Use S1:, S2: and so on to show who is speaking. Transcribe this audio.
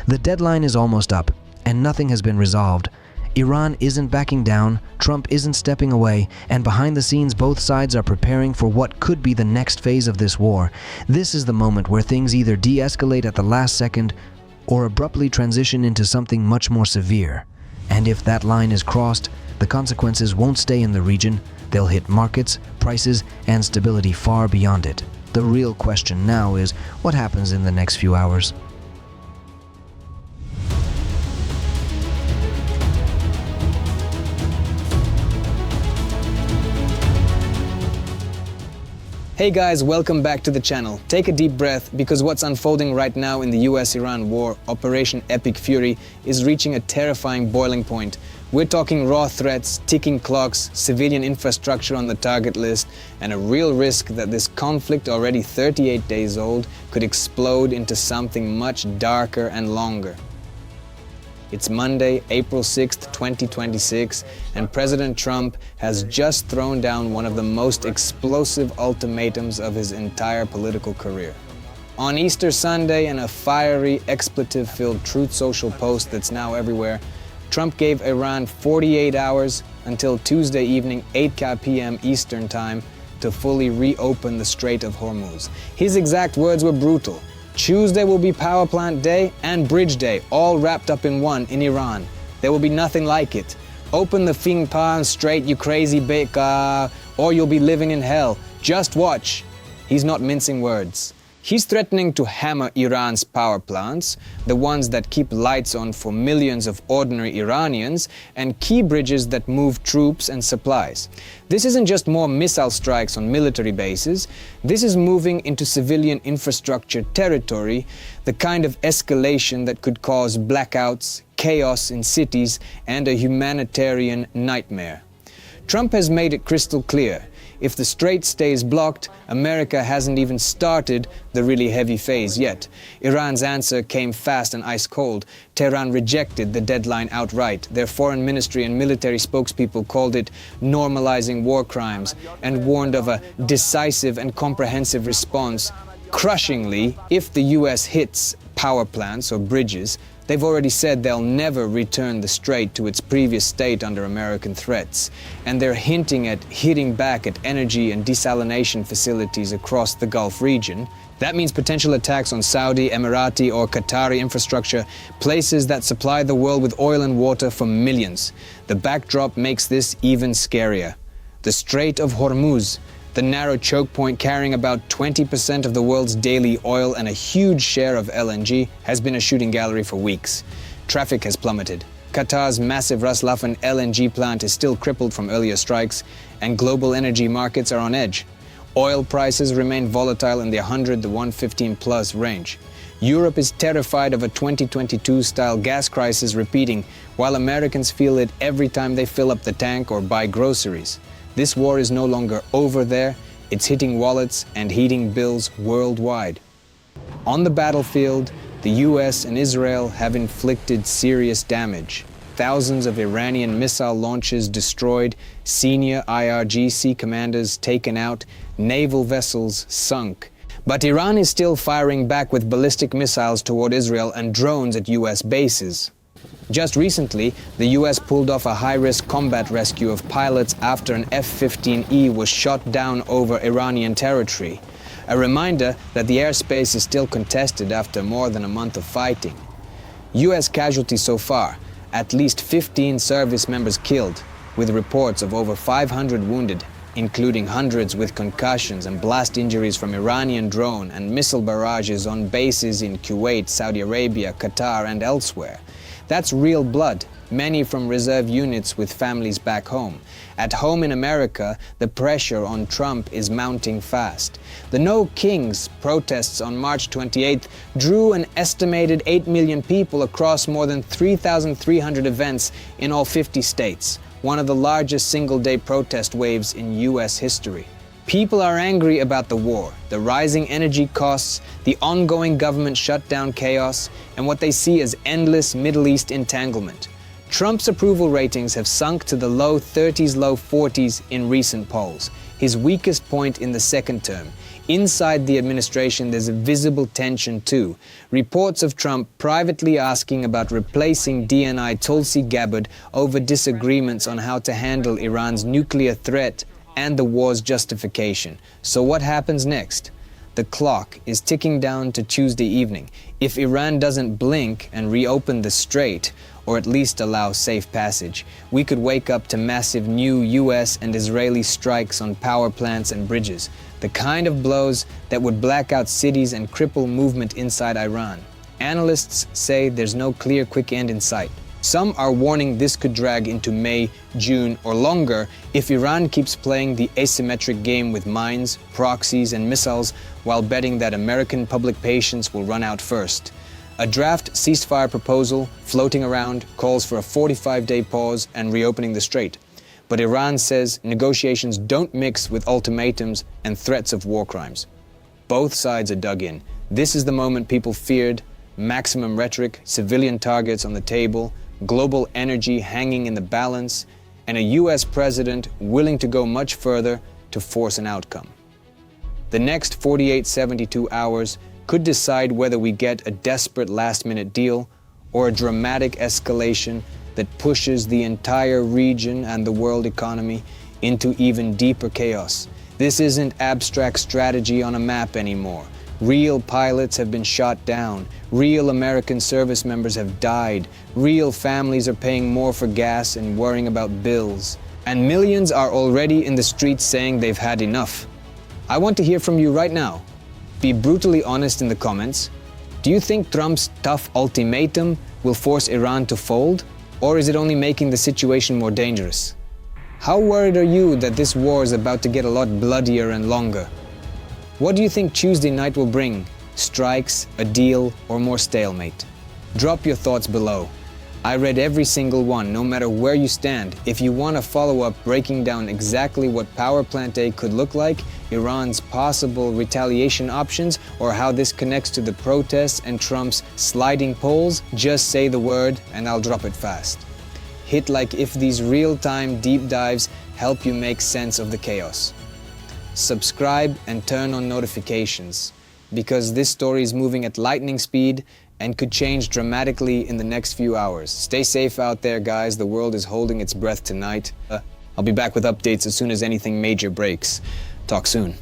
S1: The deadline is almost up, and nothing has been resolved. Iran isn't backing down, Trump isn't stepping away, and behind the scenes both sides are preparing for what could be the next phase of this war. This is the moment where things either de-escalate at the last second or abruptly transition into something much more severe. And if that line is crossed, the consequences won't stay in the region, they'll hit markets, prices, and stability far beyond it. The real question now is, what happens in the next few hours?
S2: Hey guys, welcome back to the channel. Take a deep breath, because what's unfolding right now in the US-Iran war, Operation Epic Fury, is reaching a terrifying boiling point. We're talking raw threats, ticking clocks, civilian infrastructure on the target list, and a real risk that this conflict, already 38 days old, could explode into something much darker and longer. It's Monday, April 6th, 2026, and President Trump has just thrown down one of the most explosive ultimatums of his entire political career. On Easter Sunday, in a fiery, expletive-filled Truth Social post that's now everywhere, Trump gave Iran 48 hours until Tuesday evening, 8 p.m. Eastern Time, to fully reopen the Strait of Hormuz. His exact words were brutal. Tuesday will be power plant day and bridge day, all wrapped up in one in Iran. There will be nothing like it. Open the Fingpan Strait, you crazy bika, or you'll be living in hell. Just watch. He's not mincing words. He's threatening to hammer Iran's power plants, the ones that keep lights on for millions of ordinary Iranians, and key bridges that move troops and supplies. This isn't just more missile strikes on military bases. This is moving into civilian infrastructure territory, the kind of escalation that could cause blackouts, chaos in cities, and a humanitarian nightmare. Trump has made it crystal clear. If the strait stays blocked, America hasn't even started the really heavy phase yet. Iran's answer came fast and ice cold. Tehran rejected the deadline outright. Their foreign ministry and military spokespeople called it normalizing war crimes and warned of a decisive and comprehensive response. Crushingly, if the US hits power plants or bridges, they've already said they'll never return the strait to its previous state under American threats, and they're hinting at hitting back at energy and desalination facilities across the Gulf region. That means potential attacks on Saudi, Emirati, or Qatari infrastructure, places that supply the world with oil and water for millions. The backdrop makes this even scarier. The Strait of Hormuz, the narrow choke point carrying about 20% of the world's daily oil and a huge share of LNG, has been a shooting gallery for weeks. Traffic has plummeted. Qatar's massive Ras Laffan LNG plant is still crippled from earlier strikes, and global energy markets are on edge. Oil prices remain volatile in the 100 to 115 plus range. Europe is terrified of a 2022-style gas crisis repeating, while Americans feel it every time they fill up the tank or buy groceries. This war is no longer over there, it's hitting wallets and heating bills worldwide. On the battlefield, the US and Israel have inflicted serious damage. Thousands of Iranian missile launches destroyed, senior IRGC commanders taken out, naval vessels sunk. But Iran is still firing back with ballistic missiles toward Israel and drones at US bases. Just recently, the US pulled off a high-risk combat rescue of pilots after an F-15E was shot down over Iranian territory. A reminder that the airspace is still contested after more than a month of fighting. US casualties so far, at least 15 service members killed, with reports of over 500 wounded, including hundreds with concussions and blast injuries from Iranian drone and missile barrages on bases in Kuwait, Saudi Arabia, Qatar, and elsewhere. That's real blood, many from reserve units with families back home. At home in America, the pressure on Trump is mounting fast. The No Kings protests on March 28th drew an estimated 8 million people across more than 3,300 events in all 50 states, one of the largest single-day protest waves in US history. People are angry about the war, the rising energy costs, the ongoing government shutdown chaos, and what they see as endless Middle East entanglement. Trump's approval ratings have sunk to the low 30s, low 40s in recent polls, his weakest point in the second term. Inside the administration, there's a visible tension too. Reports of Trump privately asking about replacing DNI Tulsi Gabbard over disagreements on how to handle Iran's nuclear threat and the war's justification. So what happens next? The clock is ticking down to Tuesday evening. If Iran doesn't blink and reopen the strait, or at least allow safe passage, we could wake up to massive new US and Israeli strikes on power plants and bridges, the kind of blows that would black out cities and cripple movement inside Iran. Analysts say there's no clear quick end in sight. Some are warning this could drag into May, June, or longer if Iran keeps playing the asymmetric game with mines, proxies, and missiles while betting that American public patience will run out first. A draft ceasefire proposal floating around calls for a 45-day pause and reopening the strait. But Iran says negotiations don't mix with ultimatums and threats of war crimes. Both sides are dug in. This is the moment people feared: maximum rhetoric, civilian targets on the table, global energy hanging in the balance, and a US president willing to go much further to force an outcome. The next 48-72 hours could decide whether we get a desperate last-minute deal or a dramatic escalation that pushes the entire region and the world economy into even deeper chaos. This isn't abstract strategy on a map anymore. Real pilots have been shot down. Real American service members have died. Real families are paying more for gas and worrying about bills. And millions are already in the streets saying they've had enough. I want to hear from you right now. Be brutally honest in the comments. Do you think Trump's tough ultimatum will force Iran to fold? Or is it only making the situation more dangerous? How worried are you that this war is about to get a lot bloodier and longer? What do you think Tuesday night will bring? Strikes, a deal, or more stalemate? Drop your thoughts below. I read every single one, no matter where you stand. If you want a follow-up breaking down exactly what Power Plant A could look like, Iran's possible retaliation options, or how this connects to the protests and Trump's sliding polls, just say the word and I'll drop it fast. Hit like if these real-time deep dives help you make sense of the chaos. Subscribe and turn on notifications, because this story is moving at lightning speed and could change dramatically in the next few hours. Stay safe out there, guys. The world is holding its breath tonight. I'll be back with updates as soon as anything major breaks. Talk soon.